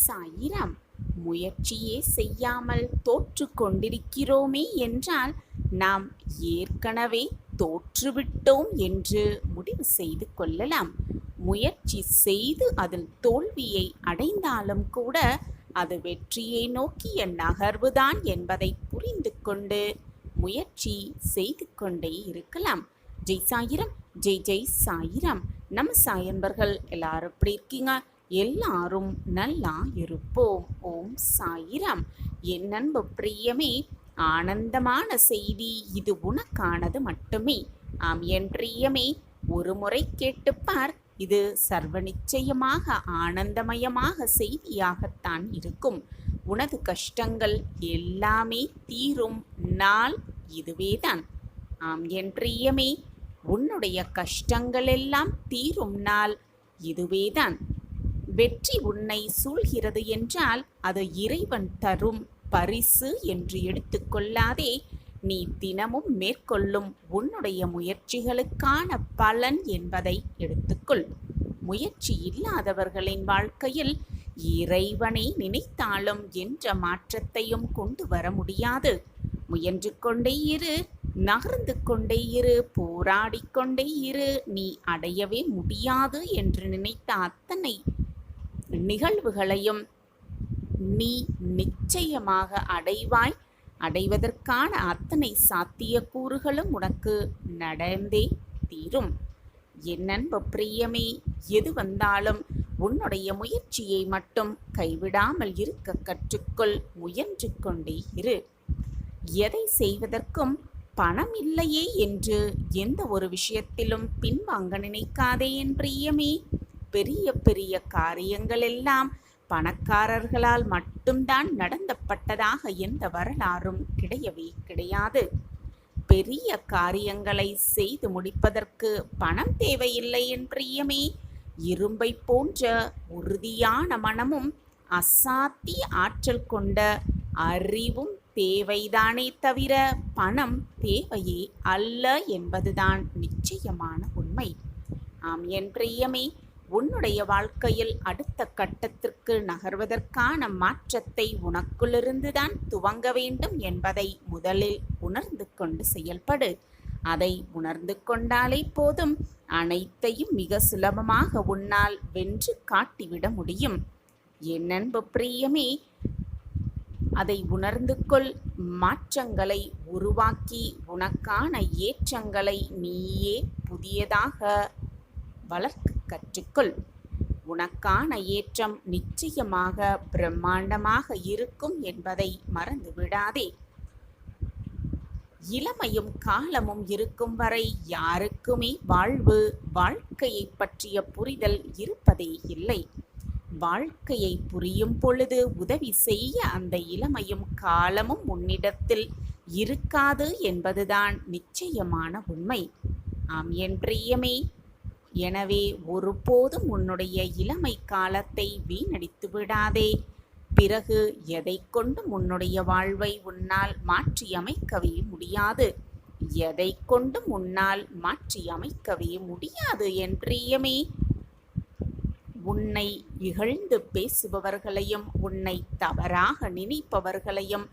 சாயிராம். முயற்சியே செய்யாமல் தோற்று கொண்டிருக்கிறோமே என்றால் நாம் ஏற்கனவே தோற்றுவிட்டோம் என்று முடிவு செய்து கொள்ளலாம். முயற்சி செய்து அதில் தோல்வியை அடைந்தாலும் கூட அது வெற்றியை நோக்கிய நகர்வுதான் என்பதை புரிந்து கொண்டு முயற்சி செய்து கொண்டே இருக்கலாம். ஜெய் சாயிரம், ஜெய் ஜெய் சாயிரம். நம்ம சாயன்பர்கள் எல்லாரும் எப்படி இருக்கீங்க? எல்லாரும் நல்லா இருப்போம். ஓம் சாயிரம். என் அன்பு பிரியமே, ஆனந்தமான செய்தி இது உனக்கானது மட்டுமே. ஆம் என் பிரியமே, ஒரு முறை கேட்டுப்பார். இது சர்வ நிச்சயமாக ஆனந்தமயமாக செய்தியாகத்தான் இருக்கும். உனது கஷ்டங்கள் எல்லாமே தீரும் நாள் இதுவேதான். ஆம் என் பிரியமே, உன்னுடைய கஷ்டங்கள் எல்லாம் தீரும் நாள் இதுவேதான். வெற்றி உன்னை சூழ்கிறது என்றால் அது இறைவன் தரும் பரிசு என்று எடுத்துக்கொள்ளாதே. நீ தினமும் மேற்கொள்ளும் உன்னுடைய முயற்சிகளுக்கான பலன் என்பதை எடுத்துக்கொள். முயற்சி இல்லாதவர்களின் வாழ்க்கையில் இறைவனை நினைத்தாலும் என்ற மாற்றத்தையும் கொண்டு வர முடியாது. முயன்று கொண்டே இரு, நகர்ந்து கொண்டே இரு, போராடிக்கொண்டே இரு. நீ அடையவே முடியாது என்று நினைத்த அத்தனை நிகழ்வுகளையும் நீ நிச்சயமாக அடைவாய். அடைவதற்கான அத்தனை சாத்தியக்கூறுகளும் உனக்கு நடந்தே தீரும். என் அன்பு பிரியமே, எது வந்தாலும் உன்னுடைய முயற்சியை மட்டும் கைவிடாமல் இருக்க கற்றுக்கொள். முயன்று கொண்டே இரு. எதை செய்வதற்கும் பணம் இல்லையே என்று எந்த ஒரு விஷயத்திலும் பின்வாங்க நினைக்காதே என் பிரியமே. பெரிய பெரிய காரியங்கள் எல்லாம் பணக்காரர்களால் மட்டும்தான் நடந்தப்பட்டதாக எந்த வரலாறும் கிடையவே கிடையாது. பெரிய காரியங்களை செய்து முடிப்பதற்கு பணம் தேவையில்லை என் பிரியமே. இரும்பை போன்ற உறுதியான மனமும் அசாத்திய ஆற்றல் கொண்ட அறிவும் தேவைதானே தவிர பணம் தேவையே அல்ல என்பதுதான் நிச்சயமான உண்மை. ஆம் என் பிரியமே, உன்னுடைய வாழ்க்கையில் அடுத்த கட்டத்திற்கு நகர்வதற்கான மாற்றத்தை உனக்குள்ளிருந்துதான் துவங்க வேண்டும் என்பதை முதலில் உணர்ந்து கொண்டு செயல்படு. அதை உணர்ந்து கொண்டாலே போதும், அனைத்தையும் மிக சுலபமாக உன்னால் வென்று காட்டிவிட முடியும். என் அன்பு பிரியமே, அதை உணர்ந்து கொள். மாற்றங்களை உருவாக்கி உனக்கான ஏற்றங்களை நீயே புதியதாக வளர்க்க கற்றுக்கொள். உனக்கான ஏற்றம் நிச்சயமாக பிரம்மாண்டமாக இருக்கும் என்பதை மறந்து விடாதே. இளமையும் காலமும் இருக்கும் வரை யாருக்குமே வாழ்க்கையை பற்றிய புரிதல் இருப்பதே இல்லை. வாழ்க்கையை புரியும் பொழுது உதவி செய்ய அந்த இளமையும் காலமும் உன்னிடத்தில் இருக்காது என்பதுதான் நிச்சயமான உண்மை. ஆம் என் பிரியமே, எனவே ஒருபோதும் உன்னுடைய இளமை காலத்தை வீணடித்து விடாதே. பிறகு எதை கொண்டும் உன்னுடைய வாழ்வை உன்னால் மாற்றி அமைக்கவே முடியாது. எதை கொண்டும் உன்னால் மாற்றி அமைக்கவே முடியாது என் பிரியமே. உன்னை இகழ்ந்து பேசுபவர்களையும் உன்னை தவறாக நினைப்பவர்களையும்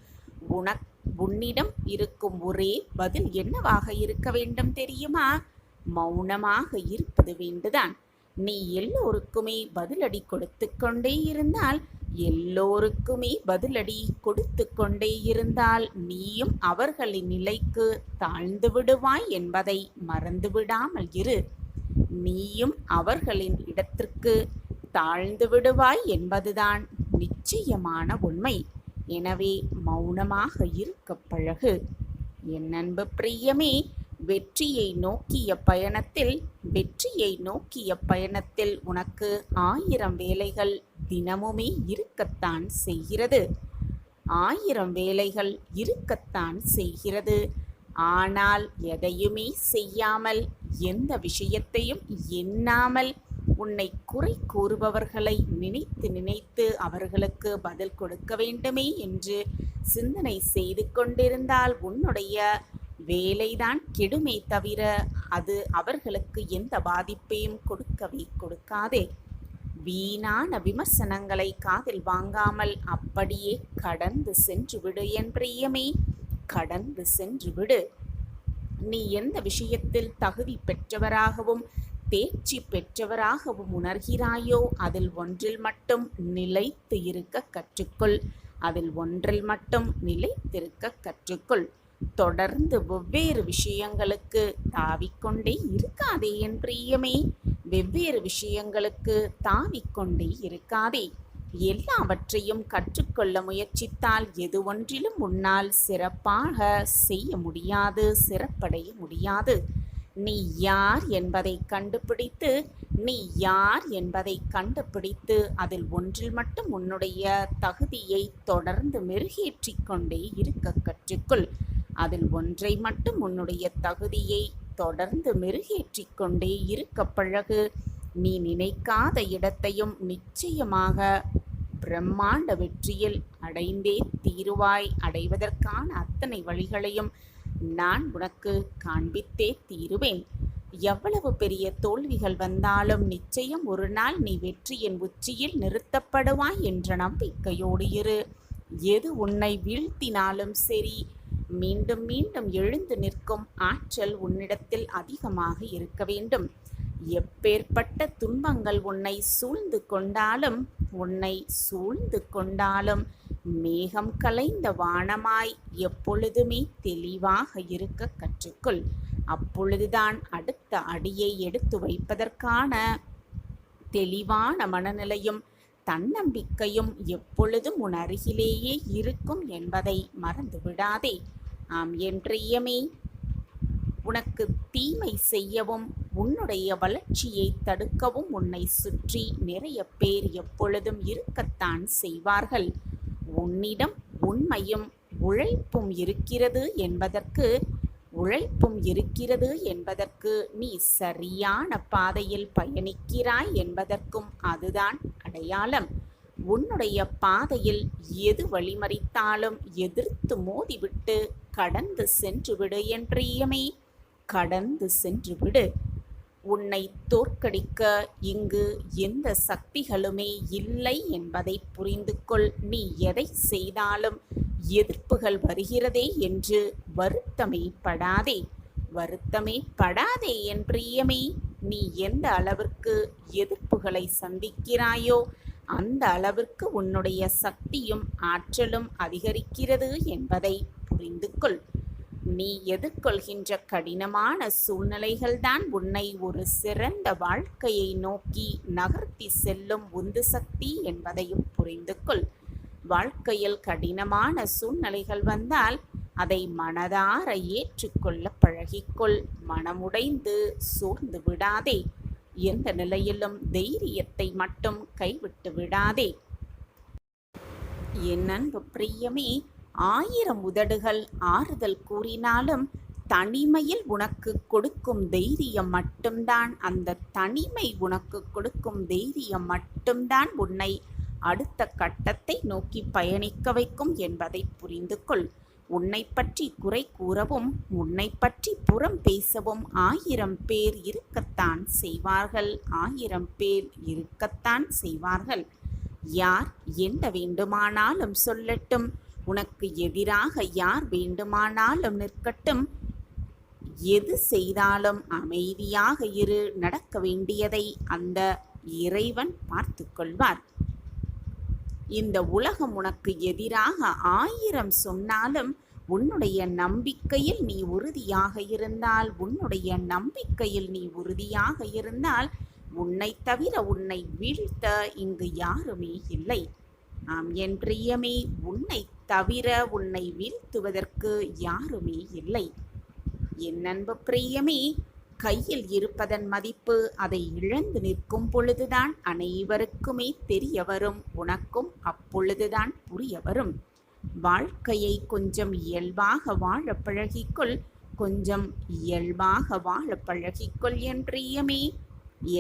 உன்னிடம் இருக்கும் ஒரே பதில் என்னவாக இருக்க வேண்டும் தெரியுமா? மௌனமாக இருப்பது வேண்டுதான். நீ எல்லோருக்குமே பதிலடி கொடுத்து கொண்டே இருந்தால் எல்லோருக்குமே பதிலடி கொடுத்து கொண்டே இருந்தால் நீயும் அவர்களின் நிலைக்கு தாழ்ந்து விடுவாய் என்பதை மறந்து விடாமல் இரு. நீயும் அவர்களின் இடத்திற்கு தாழ்ந்து விடுவாய் என்பதுதான் நிச்சயமான உண்மை. எனவே மௌனமாக இருக்க பழகு. என் அன்பு பிரியமே, வெற்றியை நோக்கிய பயணத்தில் உனக்கு 1000 வேலைகள் தினமுமே இருக்கத்தான் செய்கிறது. 1000 வேலைகள் இருக்கத்தான் செய்கிறது. ஆனால் எதையுமே செய்யாமல், எந்த விஷயத்தையும் எண்ணாமல் உன்னை குறை கூறுபவர்களை நினைத்து அவர்களுக்கு பதில் கொடுக்க வேண்டுமே என்று சிந்தனை செய்து கொண்டிருந்தால் உன்னுடைய வேலைதான் கெடுமே தவிர அது அவர்களுக்கு எந்த பாதிப்பையும் கொடுக்கவே கொடுக்காதே. வீணான விமர்சனங்களை காதில் வாங்காமல் அப்படியே கடந்து சென்று விடு என் பிரியமே, கடந்து சென்று விடு. நீ எந்த விஷயத்தில் தகுதி பெற்றவராகவும் தேர்ச்சி பெற்றவராகவும் உணர்கிறாயோ அதில் ஒன்றில் மட்டும் நிலைத்து இருக்க கற்றுக்கொள். அதில் ஒன்றில் மட்டும் நிலைத்திருக்க கற்றுக்கொள். தொடர்ந்து வெவ்வேறு விஷயங்களுக்கு தாவிக்கொண்டே இருக்காதே என் பிரியமே, வெவ்வேறு விஷயங்களுக்கு தாவிக்கொண்டே இருக்காதே. எல்லாவற்றையும் கற்றுக்கொள்ள முயற்சித்தால் எது ஒன்றிலும் உன்னால் சிறப்பாக செய்ய முடியாது, சிறப்படைய முடியாது. நீ யார் என்பதை கண்டுபிடித்து அதில் ஒன்றில் மட்டும் உன்னுடைய தகுதியை தொடர்ந்து மெருகேற்றிக் கொண்டே இருக்க கற்றுக்கொள். அதில் ஒன்றை மட்டும் உன்னுடைய தகுதியை தொடர்ந்து மெருகேற்றிக் கொண்டே இருக்க பழகு. நீ நினைக்காத இடத்தையும் நிச்சயமாக பிரம்மாண்ட வெற்றியில் அடைந்தே தீருவாய். அடைவதற்கான அத்தனை வழிகளையும் நான் உனக்கு காண்பித்தே தீருவேன். எவ்வளவு பெரிய தோல்விகள் வந்தாலும் நிச்சயம் ஒரு நாள் நீ வெற்றியின் உச்சியில் நிறுத்தப்படுவாய் என்ற நம்பிக்கையோடு இரு. எது உன்னை வீழ்த்தினாலும் சரி, மீண்டும் மீண்டும் எழுந்து நிற்கும் ஆற்றல் உன்னிடத்தில் அதிகமாக இருக்க வேண்டும். எப்பேற்பட்ட துன்பங்கள் உன்னை சூழ்ந்து கொண்டாலும் மேகம் கலைந்த வானமாய் எப்பொழுதுமே தெளிவாக இருக்க கற்றுக்கொள். அப்பொழுதுதான் அடுத்த அடியை எடுத்து வைப்பதற்கான தெளிவான மனநிலையும் தன்னம்பிக்கையும் எப்பொழுதும் உன் அருகிலேயே இருக்கும் என்பதை மறந்து விடாதே. ஆம் என் பிரியமே, உனக்கு தீமை செய்யவும் உன்னுடைய வளர்ச்சியை தடுக்கவும் உன்னை சுற்றி நிறைய பேர் எப்பொழுதும் இருக்கத்தான் செய்வார்கள். உன்னிடம் உண்மையும் உழைப்பும் இருக்கிறது என்பதற்கு நீ சரியான பாதையில் பயணிக்கிறாய் என்பதற்கும் அதுதான் அடையாளம். உன்னுடைய பாதையில் எது வழிமறித்தாலும் எதிர்த்து மோதிவிட்டு கடந்து சென்று விடு என் பிரியமே, கடந்து சென்று விடு. உன்னை தோற்கடிக்க இங்கு எந்த சக்திகளுமே இல்லை என்பதை புரிந்து கொள். நீ எதை செய்தாலும் எதிர்ப்புகள் வருகிறதே என்று வருத்தமே படாதே என் பிரியமே. நீ எந்த அளவிற்கு எதிர்ப்புகளை சந்திக்கிறாயோ அந்த அளவிற்கு உன்னுடைய சக்தியும் ஆற்றலும் அதிகரிக்கிறது என்பதை புரிந்து கொள். நீ எதிர்கொள்கின்ற கடினமான சூழ்நிலைகள்தான் உன்னை ஒரு சிறந்த வாழ்க்கையை நோக்கி நகர்த்தி செல்லும் உந்து சக்தி என்பதையும் புரிந்து கொள். வாழ்க்கையில் கடினமான சூழ்நிலைகள் வந்தால் அதை மனதார ஏற்றுக்கொள்ள பழகிக்கொள். மனமுடைந்து சோர்ந்து விடாதே. எந்த நிலையிலும் தைரியத்தை மட்டும் கைவிட்டு விடாதே. என் அன்பு பிரியமே, 1000 உதடுகள் ஆறுதல் கூறினாலும் தனிமையில் உனக்கு கொடுக்கும் தைரியம் மட்டும்தான், அந்த தனிமை உனக்கு கொடுக்கும் தைரியம் மட்டும்தான் உன்னை அடுத்த கட்டத்தை நோக்கி பயணிக்க வைக்கும் என்பதை புரிந்து கொள். உன்னை பற்றி குறை கூறவும் உன்னை பற்றி புறம் பேசவும் 1000 பேர் இருக்கத்தான் செய்வார்கள். யார் என்ன வேண்டுமானாலும் சொல்லட்டும், உனக்கு எதிராக யார் வேண்டுமானாலும் நிற்கட்டும். எது செய்தாலும் அமைதியாக இரு. நடக்க வேண்டியதை அந்த இறைவன் பார்த்து கொள்வார். இந்த உலகம் உனக்கு எதிராக 1000 சொன்னாலும் உன்னுடைய நம்பிக்கையில் நீ உறுதியாக இருந்தால் உன்னை தவிர உன்னை வீழ்த்த இங்கு யாருமே இல்லை. ஆம் என் பிரியமே, உன்னை தவிர உன்னை வீழ்த்துவதற்கு யாருமே இல்லை. என் அன்பு பிரியமே, கையில் இருப்பதன் மதிப்பு அதை இழந்து நிற்கும் பொழுதுதான் அனைவருக்குமே தெரிய வரும். உனக்கும் அப்பொழுதுதான் புரிய வரும். வாழ்க்கையை கொஞ்சம் இயல்பாக வாழ பழகிக்கொள் என் பிரியமே.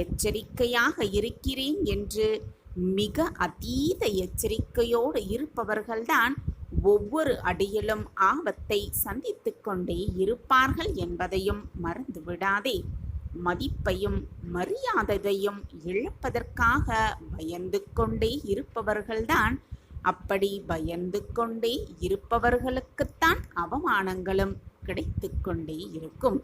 எச்சரிக்கையாக இருக்கிறேன் என்று மிக அதீத எச்சரிக்கையோடு இருப்பவர்கள்தான் ஒவ்வொரு அடியிலும் ஆபத்தை சந்தித்து கொண்டே இருப்பார்கள் என்பதையும் மறந்து விடாதே. மதிப்பையும் மரியாதையையும் இழப்பதற்காக பயந்து கொண்டே இருப்பவர்கள்தான். அப்படி பயந்து கொண்டே இருப்பவர்களுக்குத்தான் அவமானங்களும் கிடைத்து கொண்டே இருக்கும்.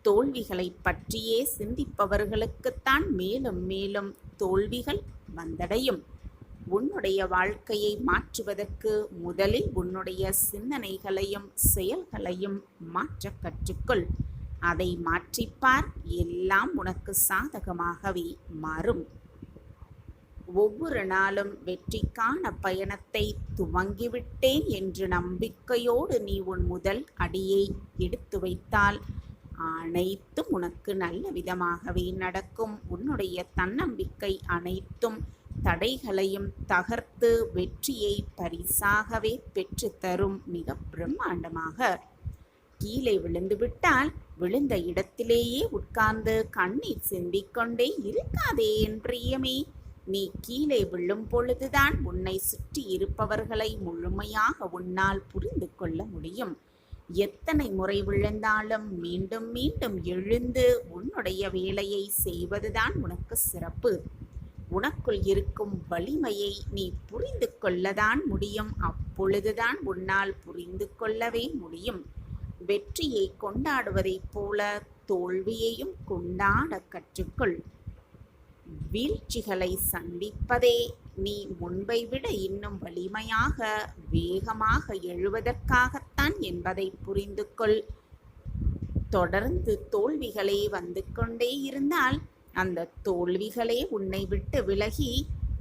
தோல்விகளை பற்றியே சிந்திப்பவர்களுக்குத்தான் மேலும் மேலும் தோல்விகள் வந்தடையும். உன்னுடைய வாழ்க்கையை மாற்றுவதற்கு முதலில் உன்னுடைய சிந்தனைகளையும் செயல்களையும் மாற்ற கற்றுக்கொள். அதை மாற்றிப்பார், எல்லாம் உனக்கு சாதகமாகவே மாறும். ஒவ்வொரு நாளும் வெற்றிக்கான பயணத்தை துவங்கிவிட்டேன் என்று நம்பிக்கையோடு நீ உன் முதல் அடியை எடுத்து வைத்தால் அனைத்தும் உனக்கு நல்ல விதமாகவே நடக்கும். உன்னுடைய தன்னம்பிக்கை அனைத்தும் தடைகளையும் தகர்த்து வெற்றியை பரிசாகவே பெற்று தரும். மிக பிரம்மாண்டமாக கீழே விழுந்துவிட்டால் விழுந்த இடத்திலேயே உட்கார்ந்து கண்ணீர் சிந்திக்கொண்டே இருக்காதே என் பிரியமே. நீ கீழே விழும் பொழுதுதான் உன்னை சுற்றி இருப்பவர்களை முழுமையாக உன்னால் புரிந்து கொள்ள முடியும். எத்தனை முறை விழுந்தாலும் மீண்டும் மீண்டும் எழுந்து உன்னுடைய வேலையை செய்வதுதான் உனக்கு சிறப்பு. உனக்குள் இருக்கும் வலிமையை நீ புரிந்து கொள்ளதான் முடியும். அப்பொழுதுதான் உன்னால் புரிந்து கொள்ளவே முடியும். வெற்றியை கொண்டாடுவதைப் போல தோல்வியையும் கொண்டாட கற்றுக்கொள். வீழ்ச்சிகளை சந்திப்பதே நீ முன்பை விட இன்னும் வலிமையாக வேகமாக எழுவதற்காகத்தான் என்பதை புரிந்து கொள். தொடர்ந்து தோல்விகளே வந்து கொண்டே இருந்தால் அந்த தோல்விகளே உன்னை விட்டு விலகி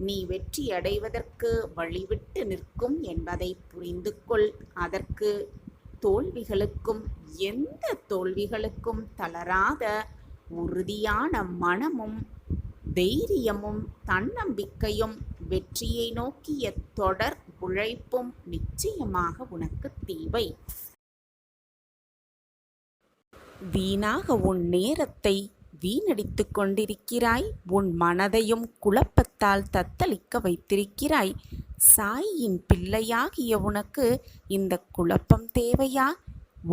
நீ வெற்றி அடைவதற்கு வழிவிட்டு நிற்கும் என்பதை புரிந்து கொள். அதற்கு தோல்விகளுக்கும் எந்த தோல்விகளுக்கும் தளராத உறுதியான மனமும் தைரியமும் தன்னம்பிக்கையும் வெற்றியை நோக்கிய தொடர் உழைப்பும் நிச்சயமாக உனக்கு தேவை. வீணாக உன் நேரத்தை வீணடித்துக் கொண்டிருக்கிறாய். உன் மனதையும் குழப்பத்தால் தத்தளிக்க வைத்திருக்கிறாய். சாயின் பிள்ளையாகிய உனக்கு இந்த குழப்பம் தேவையா?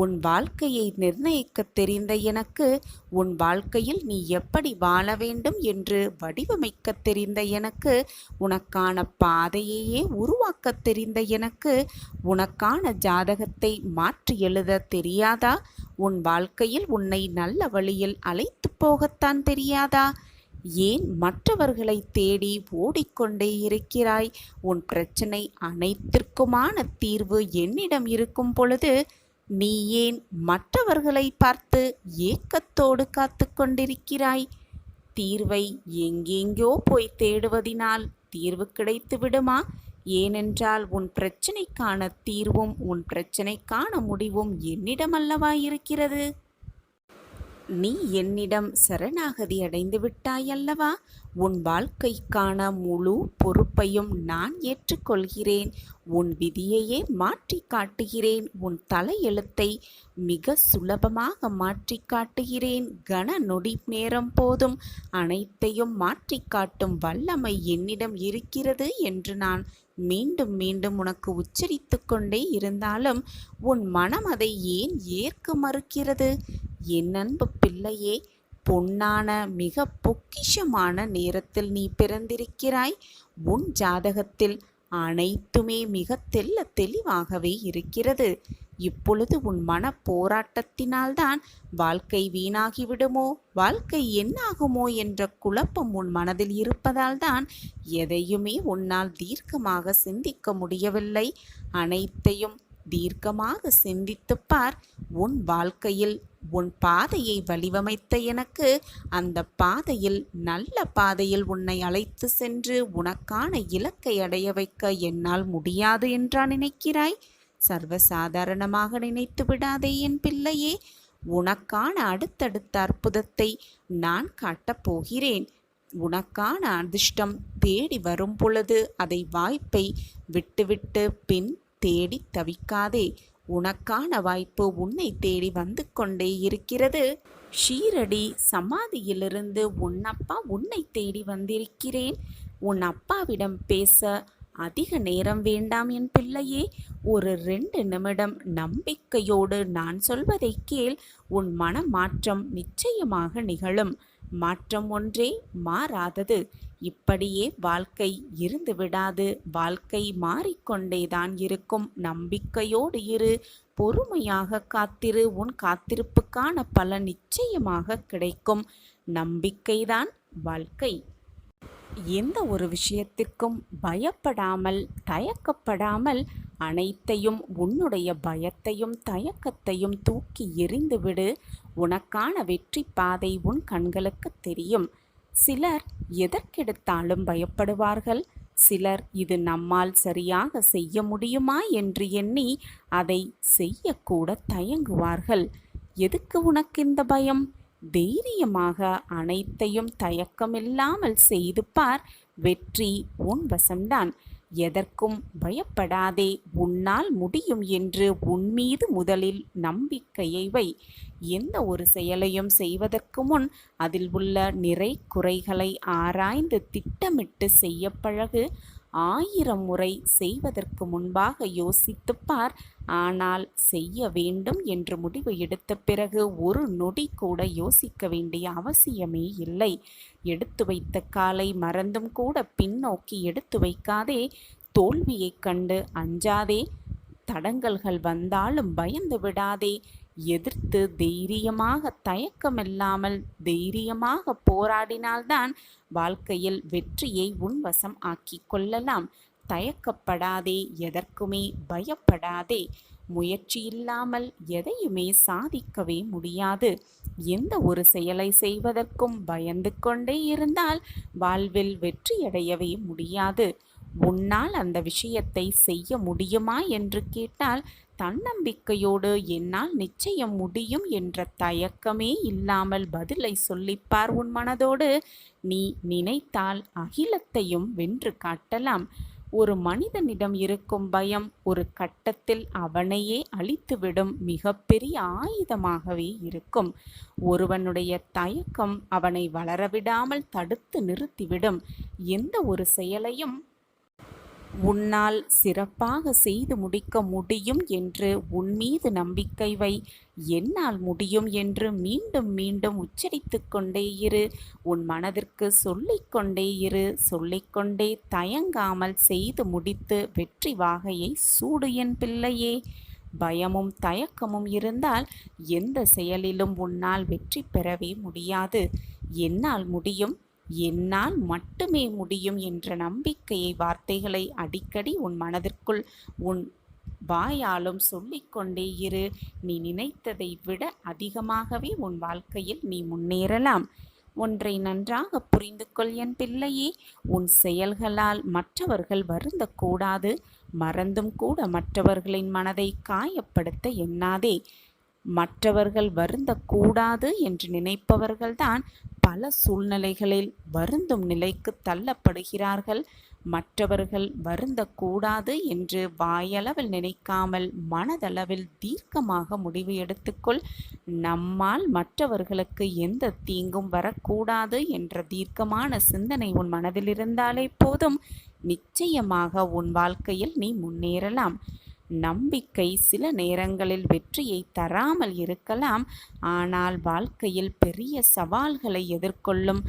உன் வாழ்க்கையை நிர்ணயிக்க தெரிந்த எனக்கு, உன் வாழ்க்கையில் நீ எப்படி வாழ வேண்டும் என்று வடிவமைக்க தெரிந்த எனக்கு, உனக்கான பாதையையே உருவாக்க தெரிந்த எனக்கு, உனக்கான ஜாதகத்தை மாற்றி எழுத தெரியாதா? உன் வாழ்க்கையில் உன்னை நல்ல வழியில் அழைத்து போகத்தான் தெரியாதா? ஏன் மற்றவர்களை தேடி ஓடிக்கொண்டே இருக்கிறாய்? உன் பிரச்சனை அனைத்திற்குமான தீர்வு என்னிடம் இருக்கும் பொழுது நீ ஏன் மற்றவர்களை பார்த்து ஏக்கத்தோடு காத்து கொண்டிருக்கிறாய்? தீர்வை எங்கெங்கோ போய் தேடுவதினால் தீர்வு கிடைத்து விடுமா? ஏனென்றால் உன் பிரச்சனைக்கான தீர்வும் உன் பிரச்சனைக்கான முடிவும் என்னிடம் அல்லவா இருக்கிறது. நீ என்னிடம் சரணாகதி அடைந்து விட்டாயல்லவா? உன் வாழ்க்கைக்கான முழு பொறுப்பையும் நான் ஏற்றுக்கொள்கிறேன். உன் விதியையே மாற்றி காட்டுகிறேன். உன் தலையெழுத்தை மிக சுலபமாக மாற்றி காட்டுகிறேன். கன நொடி நேரம் போதும் அனைத்தையும் மாற்றி காட்டும் வல்லமை என்னிடம் இருக்கிறது என்று நான் மீண்டும் மீண்டும் உனக்கு உச்சரித்து கொண்டே இருந்தாலும் உன் மனம் அதை ஏன் ஏற்க மறுக்கிறது? என் அன்பு பிள்ளையே, பொன்னான மிக பொக்கிஷமான நேரத்தில் நீ பிறந்திருக்கிறாய். உன் ஜாதகத்தில் அனைத்துமே மிக தெளிவாகவே இருக்கிறது. இப்பொழுது உன் மன போராட்டத்தினால்தான் வாழ்க்கை வீணாகிவிடுமோ, வாழ்க்கை என்னாகுமோ என்ற குழப்பம் உன் மனதில் இருப்பதால் தான் எதையுமே உன்னால் தீர்க்கமாக சிந்திக்க முடியவில்லை. அனைத்தையும் தீர்க்கமாக சிந்தித்துப் பார். உன் வாழ்க்கையில் உன் பாதையை வடிவமைத்த எனக்கு அந்த பாதையில் நல்ல பாதையில் உன்னை அழைத்து சென்று உனக்கான இலக்கை அடைய வைக்க என்னால் முடியாது என்றா நினைக்கிறாய்? சர்வசாதாரணமாக நினைத்து விடாதே என் பிள்ளையே. உனக்கான அடுத்தடுத்த அற்புதத்தை நான் காட்டப் போகிறேன். உனக்கான அதிர்ஷ்டம் தேடி வரும் பொழுது அதை வாய்ப்பை விட்டுவிட்டு பின் தேடி தவிக்காதே. உனக்கான வாய்ப்பு உன்னை தேடி வந்து கொண்டே இருக்கிறது. ஷீரடி சமாதியிலிருந்து உன் அப்பா உன்னை தேடி வந்திருக்கிறேன். உன் அப்பாவிடம் பேச அதிக நேரம் வேண்டாம் என் பிள்ளையே. ஒரு 2 நிமிடம் நம்பிக்கையோடு நான் சொல்வதை கேள். உன் மனமாற்றம் நிச்சயமாக நிகழும். மாற்றம் ஒன்றே மாறாதது. இப்படியே வாழ்க்கை இருந்து விடாது. வாழ்க்கை மாறிக்கொண்டேதான் இருக்கும். நம்பிக்கையோடு இரு. பொறுமையாக காத்திரு. உன் காத்திருப்புக்கான பலன் நிச்சயமாக கிடைக்கும். நம்பிக்கைதான் வாழ்க்கை. எந்த ஒரு விஷயத்திற்கும் பயப்படாமல் தயக்கப்படாமல் அனைத்தையும், உன்னுடைய பயத்தையும் தயக்கத்தையும் தூக்கி எறிந்துவிடு. உனக்கான வெற்றி பாதை உன் கண்களுக்கு தெரியும். சிலர் எதற்கெடுத்தாலும் பயப்படுவார்கள். சிலர் இது நம்மால் சரியாக செய்ய முடியுமா என்று எண்ணி அதை செய்யக்கூட தயங்குவார்கள். எதுக்கு உனக்கு இந்த பயம்? தைரியமாக அனைத்தையும் தயக்கமில்லாமல் செய்து பார். வெற்றி உன் வசம்தான். எதற்கும் பயப்படாதே. உன்னால் முடியும் என்று உன் மீது முதலில் நம்பிக்கையை வை. எந்த ஒரு செயலையும் செய்வதற்கு முன் அதில் உள்ள நிறை குறைகளை ஆராய்ந்து திட்டமிட்டு செய்ய பழகு. 1000 முறை செய்வதற்கு முன்பாக யோசித்துப் பார். ஆனால் செய்ய வேண்டும் என்று முடிவு எடுத்த பிறகு ஒரு நொடி கூட யோசிக்க வேண்டிய அவசியமே இல்லை. எடுத்து வைத்த காலை மறந்தும் கூட பின்னோக்கி எடுத்து வைக்காதே. தோல்வியைக் கண்டு அஞ்சாதே. தடங்கல்கள் வந்தாலும் பயந்து விடாதே. எதிர்த்து தைரியமாக, தயக்கமில்லாமல் தைரியமாக போராடினால்தான் வாழ்க்கையில் வெற்றியை உன்வசம் ஆக்கிக் கொள்ளலாம். தயக்கப்படாதே. எதற்குமே பயப்படாதே. முயற்சி இல்லாமல் எதையுமே சாதிக்கவே முடியாது. எந்த ஒரு செயலை செய்வதற்கும் பயந்து கொண்டே இருந்தால் வாழ்வில் வெற்றியடையவே முடியாது. உன்னால் அந்த விஷயத்தை செய்ய முடியுமா என்று கேட்டால் தன்னம்பிக்கையோடு என்னால் நிச்சயம் முடியும் என்ற தயக்கமே இல்லாமல் பதிலை சொல்லிப்பார் உன் மனதோடு. நீ நினைத்தால் அகிலத்தையும் வென்று காட்டலாம். ஒரு மனிதனிடம் இருக்கும் பயம் ஒரு கட்டத்தில் அவனையே அழித்துவிடும் மிகப்பெரிய ஆயுதமாகவே இருக்கும். ஒருவனுடைய தயக்கம் அவனை வளரவிடாமல் தடுத்து நிறுத்திவிடும். எந்த ஒரு செயலையும் உன்னால் சிறப்பாக செய்து முடிக்க முடியும் என்று உன் மீது நம்பிக்கை வை. என்னால் முடியும் என்று மீண்டும் மீண்டும் உச்சரித்து கொண்டே இரு. உன் மனதிற்கு சொல்லிக்கொண்டே இரு. சொல்லிக்கொண்டே தயங்காமல் செய்து முடித்து வெற்றி வாகையை சூடு என் பிள்ளையே. பயமும் தயக்கமும் இருந்தால் எந்த செயலிலும் உன்னால் வெற்றி பெறவே முடியாது. என்னால் முடியும், என்னால் மட்டுமே முடியும் என்ற நம்பிக்கையை, வார்த்தைகளை அடிக்கடி உன் மனதிற்குள் உன் வாயாலும் சொல்லிக்கொண்டே இரு. நீ நினைத்ததை விட அதிகமாகவே உன் வாழ்க்கையில் நீ முன்னேறலாம். ஒன்றை நன்றாக புரிந்து கொள் என் பிள்ளையே. உன் செயல்களால் மற்றவர்கள் வருந்தக்கூடாது. மறந்தும் கூட மற்றவர்களின் மனதை காயப்படுத்த எண்ணாதே. மற்றவர்கள் வருந்தக்கூடாது என்று நினைப்பவர்கள்தான் பல சூழ்நிலைகளில் வருந்தும் நிலைக்கு தள்ளப்படுகிறார்கள். மற்றவர்கள் வருந்தக்கூடாது என்று வாயளவில் நினைக்காமல் மனதளவில் தீர்க்கமாக முடிவு எடுத்துக்கொள். நம்மால் மற்றவர்களுக்கு எந்த தீங்கும் வரக்கூடாது என்ற தீர்க்கமான சிந்தனை உன் மனதில் இருந்தாலே போதும். நிச்சயமாக உன் வாழ்க்கையில் நீ முன்னேறலாம். நம்பிக்கை சில நேரங்களில் வெற்றியை தராமல் இருக்கலாம். ஆனால் வாழ்க்கையில் பெரிய சவால்களை எதிர்கொள்ளும்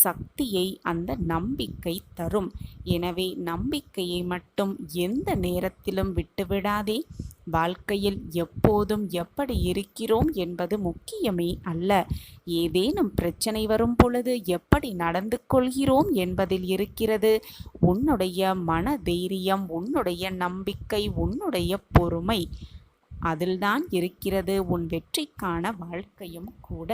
சக்தியை அந்த நம்பிக்கை தரும். எனவே நம்பிக்கையை மட்டும் எந்த நேரத்திலும் விட்டுவிடாதே. வாழ்க்கையில் எப்போதும் எப்படி இருக்கிறோம் என்பது முக்கியமே அல்ல. ஏதேனும் பிரச்சனை வரும் பொழுது எப்படி நடந்து கொள்கிறோம் என்பதில் இருக்கிறது உன்னுடைய மன தைரியம், உன்னுடைய நம்பிக்கை, உன்னுடைய பொறுமை. அதில்தான் இருக்கிறது உன் வெற்றிக்கான வாழ்க்கையும் கூட.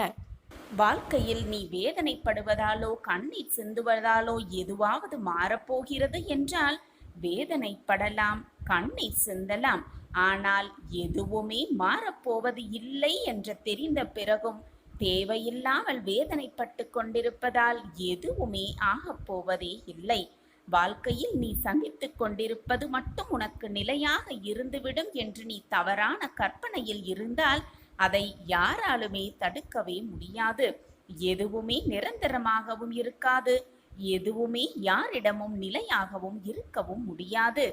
வாழ்க்கையில் நீ வேதனைப்படுவதாலோ கண்ணீர் சிந்துவதாலோ எதுவாவது மாறப்போகிறது என்றால் வேதனைப்படலாம், கண்ணீர் சிந்தலாம். ஆனால் எதுவுமே மாறப்போவது இல்லை என்று தெரிந்த பிறகும் தேவையில்லாமல் வேதனைப்பட்டு கொண்டிருப்பதால் எதுவுமே ஆகப்போவதே இல்லை. வாழ்க்கையில் நீ சந்தித்துக் கொண்டிருப்பது மட்டும் உனக்கு நிலையாக இருந்துவிடும் என்று நீ தவறான கற்பனையில் இருந்தால் அதை யாராலுமே தடுக்கவே முடியாது. எதுவுமே நிரந்தரமாகவும் இருக்காது. எதுவுமே யாரிடமும் நிலையாகவும் இருக்கவும் முடியாது.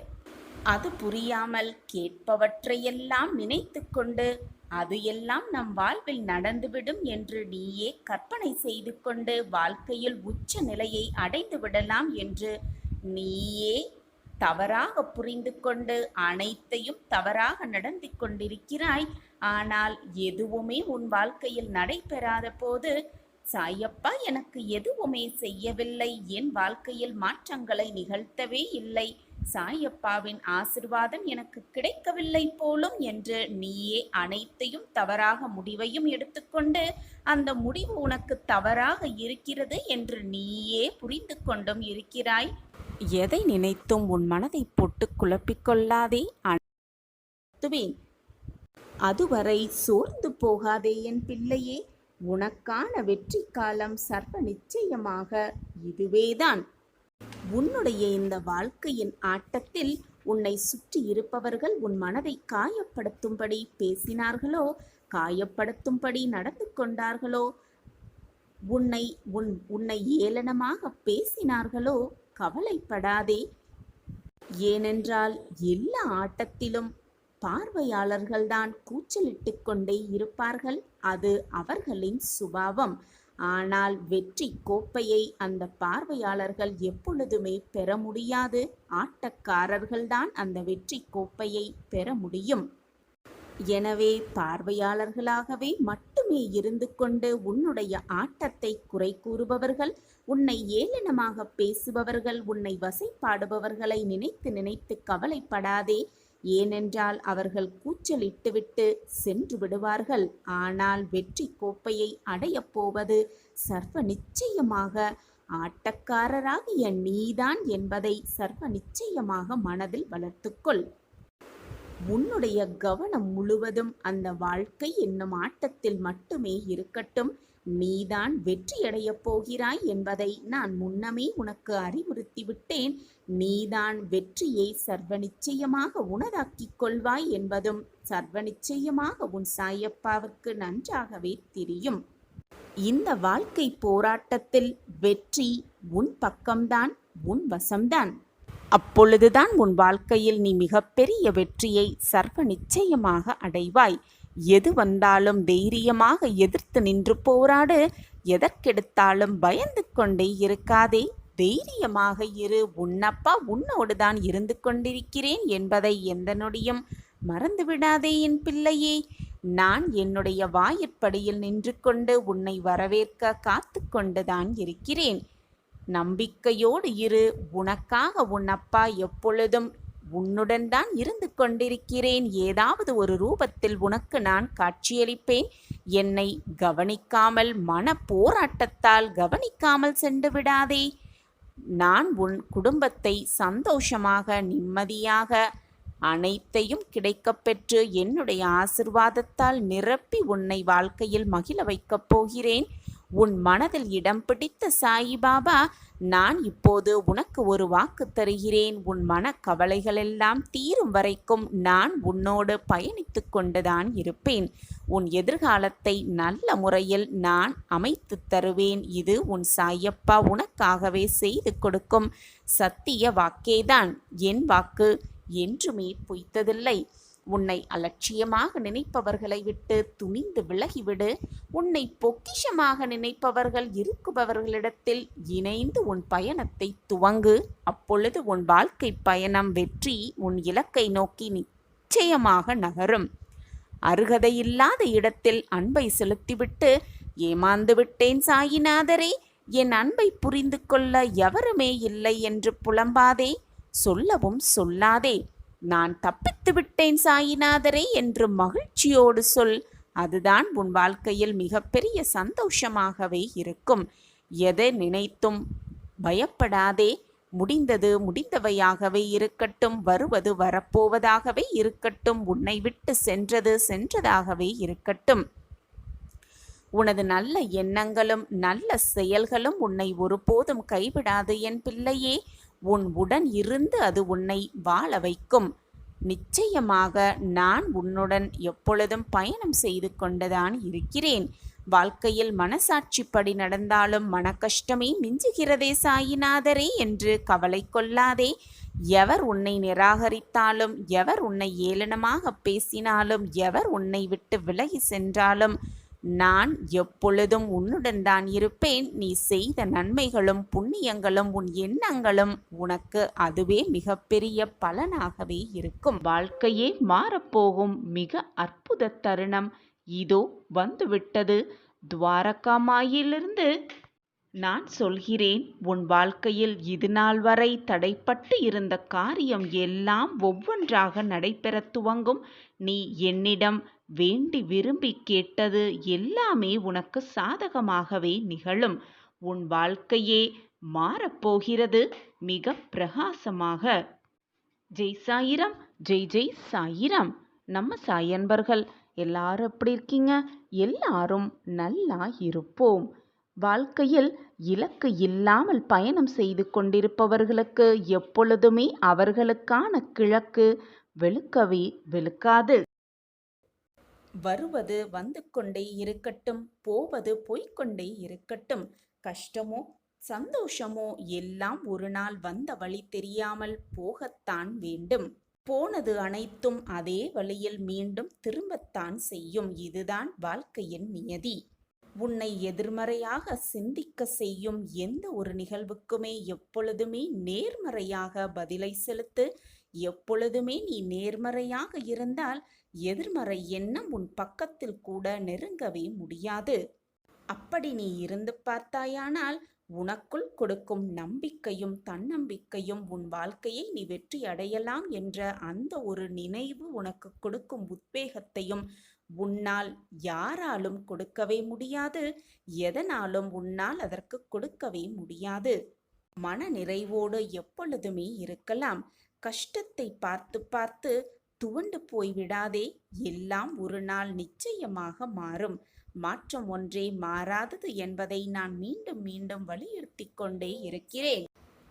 அது புரியாமல் கேட்பவற்றையெல்லாம் நினைத்து கொண்டு அது எல்லாம் நம் வாழ்வில் நடந்துவிடும் என்று நீயே கற்பனை செய்து கொண்டு வாழ்க்கையில் உச்ச நிலையை அடைந்து விடலாம் என்று நீயே தவறாக புரிந்து கொண்டு அனைத்தையும் தவறாக நடந்து கொண்டிருக்கிறாய். ஆனால் எதுவுமே உன் வாழ்க்கையில் நடைபெறாத போது, சாயப்பா எனக்கு எதுவுமே செய்யவில்லை, என் வாழ்க்கையில் மாற்றங்களை நிகழ்த்தவே இல்லை, சாயப்பாவின் ஆசிர்வாதம் எனக்கு கிடைக்கவில்லை போலும் என்று நீயே அனைத்தையும் தவறாக முடிவையும் எடுத்துக்கொண்டு அந்த முடிவு உனக்கு தவறாக இருக்கிறது என்று நீயே புரிந்து கொண்டும் இருக்கிறாய். எதை நினைத்தும் உன் மனதை போட்டு குழப்பிக்கொள்ளாதே. அனுவேன். அதுவரை சோர்ந்து போகாதே என் பிள்ளையே. உனக்கான வெற்றி காலம் சர்வ நிச்சயமாக இதுவேதான். உன்னுடைய இந்த வாழ்க்கையின் ஆட்டத்தில் உன்னை சுற்றி இருப்பவர்கள் உன் மனதை காயப்படுத்தும்படி பேசினார்களோ, காயப்படுத்தும்படி நடந்து கொண்டார்களோ, உன்னை ஏளனமாக பேசினார்களோ, கவலைப்படாதே. ஏனென்றால் எல்லா ஆட்டத்திலும் பார்வையாளர்கள்தான் கூச்சலிட்டு கொண்டே இருப்பார்கள். அது அவர்களின் சுபாவம். ஆனால் வெற்றி கோப்பையை அந்த பார்வையாளர்கள் எப்பொழுதுமே பெற முடியாது. ஆட்டக்காரர்கள்தான் அந்த வெற்றி கோப்பையை பெற முடியும். எனவே பார்வையாளர்களாகவே மட்டுமே இருந்து கொண்டு உன்னுடைய ஆட்டத்தை குறை கூறுபவர்கள், உன்னை ஏளனமாக பேசுபவர்கள், உன்னை வசைப்பாடுபவர்களை நினைத்து நினைத்து கவலைப்படாதே. ஏனென்றால் அவர்கள் கூச்சலிட்டுவிட்டு சென்று விடுவார்கள். ஆனால் வெற்றி கோப்பையை அடையப் போவது சர்வ நிச்சயமாக ஆட்டக்காரராகிய நீதான் என்பதை சர்வ நிச்சயமாக மனதில் வளர்த்துக்கொள். உன்னுடைய கவனம் முழுவதும் அந்த வாழ்க்கை என்னும் ஆட்டத்தில் மட்டுமே இருக்கட்டும். நீதான் வெற்றியடையப் போகிறாய் என்பதை நான் முன்னமே உனக்கு அறிவுறுத்தி விட்டேன். நீதான் வெற்றியை சர்வ நிச்சயமாக உனதாக்கிக் கொள்வாய் என்பதும் சர்வ நிச்சயமாக உன் சாயப்பாவுக்கு நன்றாகவே தெரியும். இந்த வாழ்க்கை போராட்டத்தில் வெற்றி உன் பக்கம்தான், உன் வசம்தான். அப்பொழுதுதான் உன் வாழ்க்கையில் நீ மிகப்பெரிய வெற்றியை சர்வ நிச்சயமாக அடைவாய். எது வந்தாலும் தைரியமாக எதிர்த்து நின்று போராடு. எதற்கெடுத்தாலும் பயந்து கொண்டே இருக்காதே. தைரியமாக இரு. உன்னப்பா உன்னோடுதான் இருந்து கொண்டிருக்கிறேன் என்பதை எந்த நொடியும் மறந்துவிடாதே என் பிள்ளையே. நான் என்னுடைய வாயிற்படியில் நின்று கொண்டு உன்னை வரவேற்க காத்து கொண்டுதான் இருக்கிறேன். நம்பிக்கையோடு இரு. உனக்காக உன் அப்பா எப்பொழுதும் உன்னுடன் தான் இருந்து கொண்டிருக்கிறேன். ஏதாவது ஒரு ரூபத்தில் உனக்கு நான் காட்சியளிப்பேன். என்னை கவனிக்காமல், மன போராட்டத்தால் கவனிக்காமல் சென்று விடாதே. நான் உன் குடும்பத்தை சந்தோஷமாக, நிம்மதியாக, அனைத்தையும் கிடைக்கப்பெற்று என்னுடைய ஆசிர்வாதத்தால் நிரப்பி உன்னை வாழ்க்கையில் மகிழ வைக்கப் போகிறேன். உன் மனதில் இடம் பிடித்த சாயிபாபா, நான் இப்போது உனக்கு ஒரு வாக்கு தருகிறேன். உன் மனக்கவலைகளெல்லாம் தீரும் வரைக்கும் நான் உன்னோடு பயணித்து கொண்டுதான் இருப்பேன். உன் எதிர்காலத்தை நல்ல முறையில் நான் அமைத்து தருவேன். இது உன் சாயப்பா உனக்காகவே செய்து கொடுக்கும் சத்திய வாக்கேதான். என் வாக்கு என்றுமே பொய்த்ததில்லை. உன்னை அலட்சியமாக நினைப்பவர்களை விட்டு துணிந்து விலகிவிடு. உன்னை பொக்கிஷமாக நினைப்பவர்கள் இருக்குபவர்களிடத்தில் இணைந்து உன் பயணத்தை துவங்கு. அப்பொழுது உன் வாழ்க்கை பயணம் வெற்றி உன் இலக்கை நோக்கி நிச்சயமாக நகரும். அருகதையில்லாத இடத்தில் அன்பை செலுத்திவிட்டு ஏமாந்து விட்டேன் சாயிநாதரே, என் அன்பை புரிந்து கொள்ள எவருமே இல்லை என்று புலம்பாதே. சொல்லவும் சொல்லாதே. நான் தப்பித்து விட்டேன் சாயிநாதரே என்று மகிழ்ச்சியோடு சொல். அதுதான் உன் வாழ்க்கையில் மிகப்பெரிய சந்தோஷமாகவே இருக்கும். எதை நினைத்தும் பயப்படாதே. முடிந்தது முடிந்தவையாகவே இருக்கட்டும். வருவது வரப்போவதாகவே இருக்கட்டும். உன்னை விட்டு சென்றது சென்றதாகவே இருக்கட்டும். உனது நல்ல எண்ணங்களும் நல்ல செயல்களும் உன்னை ஒருபோதும் கைவிடாது என் பிள்ளையே. உன் உடன் இருந்து அது உன்னை வாழ வைக்கும். நிச்சயமாக நான் உன்னுடன் எப்பொழுதும் பயணம் செய்து கொண்டுதான் இருக்கிறேன். வாழ்க்கையில் மனசாட்சிப்படி நடந்தாலும் மனக்கஷ்டமே மிஞ்சுகிறதே சாயிநாதரே என்று கவலை கொள்ளாதே. எவர் உன்னை நிராகரித்தாலும், எவர் உன்னை ஏளனமாக பேசினாலும், எவர் உன்னை விட்டு விலகி சென்றாலும் நான் எப்பொழுதும் உன்னுடன் தான் இருப்பேன். நீ செய்த நன்மைகளும் புண்ணியங்களும் உன் எண்ணங்களும் உனக்கு அதுவே மிகப்பெரிய பலனாகவே இருக்கும். வாழ்க்கையே மாறப்போகும் மிக அற்புத தருணம் இதோ வந்துவிட்டது. துவாரகாமாயிலிருந்து நான் சொல்கிறேன், உன் வாழ்க்கையில் இது நாள் வரை தடைப்பட்டு இருந்த காரியம் எல்லாம் ஒவ்வொன்றாக நடைபெறத் துவங்கும். நீ என்னிடம் வேண்டி விரும்பி கேட்டது எல்லாமே உனக்கு சாதகமாகவே நிகழும். உன் வாழ்க்கையே மாறப்போகிறது மிக பிரகாசமாக. ஜெய் சாயிரம், ஜெய் ஜெய் சாயிரம். நம்ம சாயன்பர்கள் எல்லாரும் எப்படி இருக்கீங்க? எல்லாரும் நல்லா இருப்போம். வாழ்க்கையில் இலக்கு இல்லாமல் பயணம் செய்து கொண்டிருப்பவர்களுக்கு எப்பொழுதுமே அவர்களுக்கான கிழக்கு வெளுக்கவே வெளுக்காது. வருவது வந்து கொண்டே இருக்கட்டும், போவது போய்கொண்டே இருக்கட்டும். கஷ்டமோ சந்தோஷமோ எல்லாம் ஒரு நாள் வந்த வழி தெரியாமல் போகத்தான் வேண்டும். போனது அனைத்தும் அதே வழியில் மீண்டும் திரும்பத்தான் செய்யும். இதுதான் வாழ்க்கையின் நியதி. உன்னை எதிர்மறையாக சிந்திக்க செய்யும் எந்த ஒரு நிகழ்வுக்குமே எப்பொழுதுமே நேர்மறையாக பதிலை செலுத்து. எப்பொழுதுமே நீ நேர்மறையாக இருந்தால் எதிர்மறை எண்ணம் உன் பக்கத்தில் கூட நெருங்கவே முடியாது. அப்படி நீ இருந்து பார்த்தாயானால் உனக்குள் கொடுக்கும் நம்பிக்கையும் தன்னம்பிக்கையும் உன் வாழ்க்கையை நீ வெற்றி அடையலாம் என்ற அந்த ஒரு நினைவு உனக்கு கொடுக்கும் உத்வேகத்தையும் உன்னால் யாராலும் கொடுக்கவே முடியாது. எதனாலும் உன்னால் அதற்கு கொடுக்கவே முடியாது. மன நிறைவோடு எப்பொழுதுமே இருக்கலாம். கஷ்டத்தை பார்த்து பார்த்து துவண்டு போய்விடாதே. எல்லாம் ஒரு நாள் நிச்சயமாக மாறும். மாற்றம் ஒன்றே மாறாதது என்பதை நான் மீண்டும் மீண்டும் வலியுறுத்தி கொண்டே இருக்கிறேன்.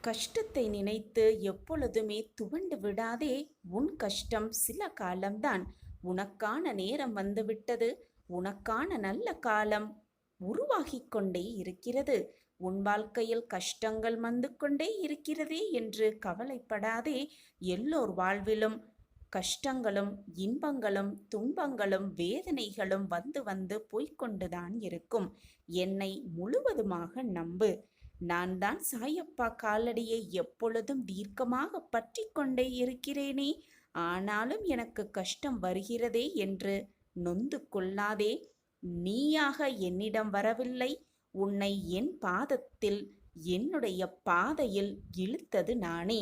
கஷ்டத்தை நினைத்து எப்பொழுதுமே துவண்டு விடாதே. உன் கஷ்டம் சில காலம்தான். உனக்கான நேரம் வந்துவிட்டது. உனக்கான நல்ல காலம் உருவாகி கொண்டே இருக்கிறது. உன் வாழ்க்கையில் கஷ்டங்கள் வந்து கொண்டே இருக்கிறதே என்று கவலைப்படாதே. எல்லோர் வாழ்விலும் கஷ்டங்களும் இன்பங்களும் துன்பங்களும் வேதனைகளும் வந்து வந்து போய்கொண்டுதான் இருக்கும். என்னை முழுவதுமாக நம்பு. நான் தான் சாயப்பா காலடியை எப்பொழுதும் தீர்க்கமாக பற்றி கொண்டே இருக்கிறேனே. ஆனாலும் எனக்கு கஷ்டம் வருகிறதே என்று நொந்து கொள்ளாதே. நீயாக என்னிடம் வரவில்லை. உன்னை என் பாதத்தில் என்னுடைய பாதையில் இழுத்தது நானே.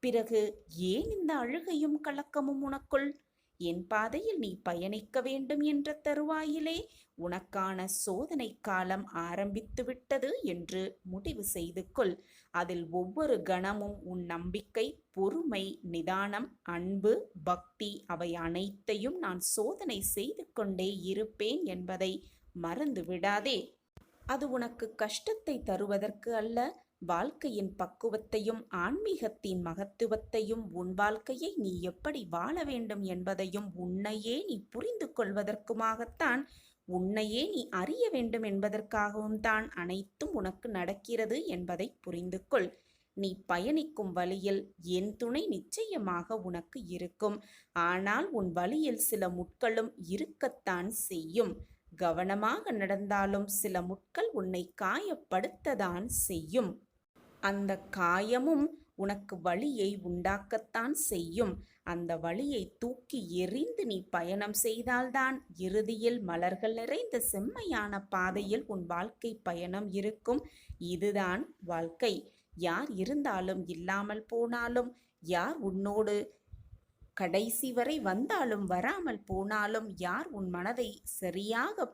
பிறகு ஏன் இந்த அழுகையும் கலக்கமும் உனக்குள்? என் பாதையில் நீ பயணிக்க வேண்டும் என்ற தருவாயிலே உனக்கான சோதனை காலம் ஆரம்பித்து விட்டது என்று முடிவு செய்து கொள். அதில் ஒவ்வொரு கணமும் உன் நம்பிக்கை, பொறுமை, நிதானம், அன்பு, பக்தி அவை அனைத்தையும் நான் சோதனை செய்து கொண்டே இருப்பேன் என்பதை மறந்து விடாதே. அது உனக்கு கஷ்டத்தை தருவதற்கு அல்ல, வாழ்க்கையின் பக்குவத்தையும் ஆன்மீகத்தின் மகத்துவத்தையும் உன் வாழ்க்கையை நீ எப்படி வாழ வேண்டும் என்பதையும் உன்னையே நீ புரிந்து கொள்வதற்குமாகத்தான், உன்னையே நீ அறிய வேண்டும் என்பதற்காகவும் தான் அனைத்தும் உனக்கு நடக்கிறது என்பதை புரிந்து கொள். நீ பயணிக்கும் வழியில் என் துணை நிச்சயமாக உனக்கு இருக்கும். ஆனால் உன் வழியில் சில முட்களும் இருக்கத்தான் செய்யும். கவனமாக நடந்தாலும் சில முட்கள் உன்னை காயப்படுத்தத்தான் செய்யும். அந்த காயமும் உனக்கு வலியை உண்டாக்கத்தான் செய்யும். அந்த வலியை தூக்கி எறிந்து நீ பயணம் செய்தால்தான் இறுதியில் மலர்கள் நிறைந்த செம்மையான பாதையில் உன் வாழ்க்கை பயணம் இருக்கும். இதுதான் வாழ்க்கை. யார் இருந்தாலும் இல்லாமல் போனாலும், யார் உன்னோடு கடைசி வரை வந்தாலும் வராமல் போனாலும், யார் உன் மனதை சரியாக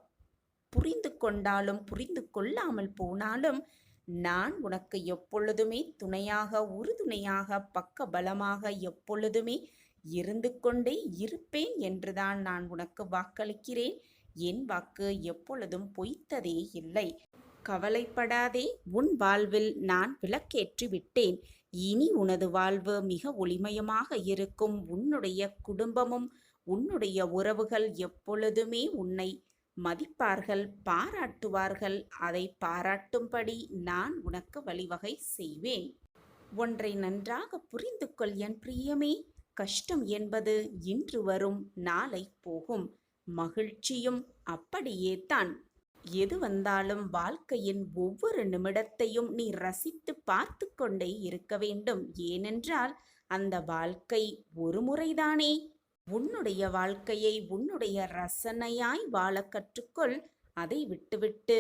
புரிந்து கொண்டாலும் புரிந்து கொள்ளாமல் போனாலும், நான் உனக்கு எப்பொழுதுமே துணையாக, உறுதுணையாக, பக்க பலமாக எப்பொழுதுமே இருந்து கொண்டே இருப்பேன் என்றுதான் நான் உனக்கு வாக்களிக்கிறேன். என் வாக்கு எப்பொழுதும் பொய்த்ததே இல்லை. கவலைப்படாதே. உன் வாழ்வில் நான் விளக்கேற்றி விட்டேன். இனி உனது வாழ்வு மிக ஒளிமயமாக இருக்கும். உன்னுடைய குடும்பமும் உன்னுடைய உறவுகள் எப்பொழுதுமே உன்னை மதிப்பார்கள், பாராட்டுவார்கள். அதை பாராட்டும்படி நான் உனக்கு வழிவகை செய்வேன். ஒன்றை நன்றாக புரிந்து கொள் என் பிரியமே. கஷ்டம் என்பது இன்று வரும், நாளை போகும். மகிழ்ச்சியும் அப்படியே தான். எது வந்தாலும் வாழ்க்கையின் ஒவ்வொரு நிமிடத்தையும் நீ ரசித்து பார்த்து கொண்டே இருக்க வேண்டும். ஏனென்றால் அந்த வாழ்க்கை ஒரு முறைதானே. உன்னுடைய வாழ்க்கையை உன்னுடைய ரசனையாய் வாழ கற்றுக்கொள். அதை விட்டுவிட்டு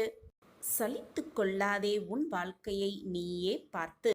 சலித்து கொள்ளாதே. உன் வாழ்க்கையை நீயே பார்த்து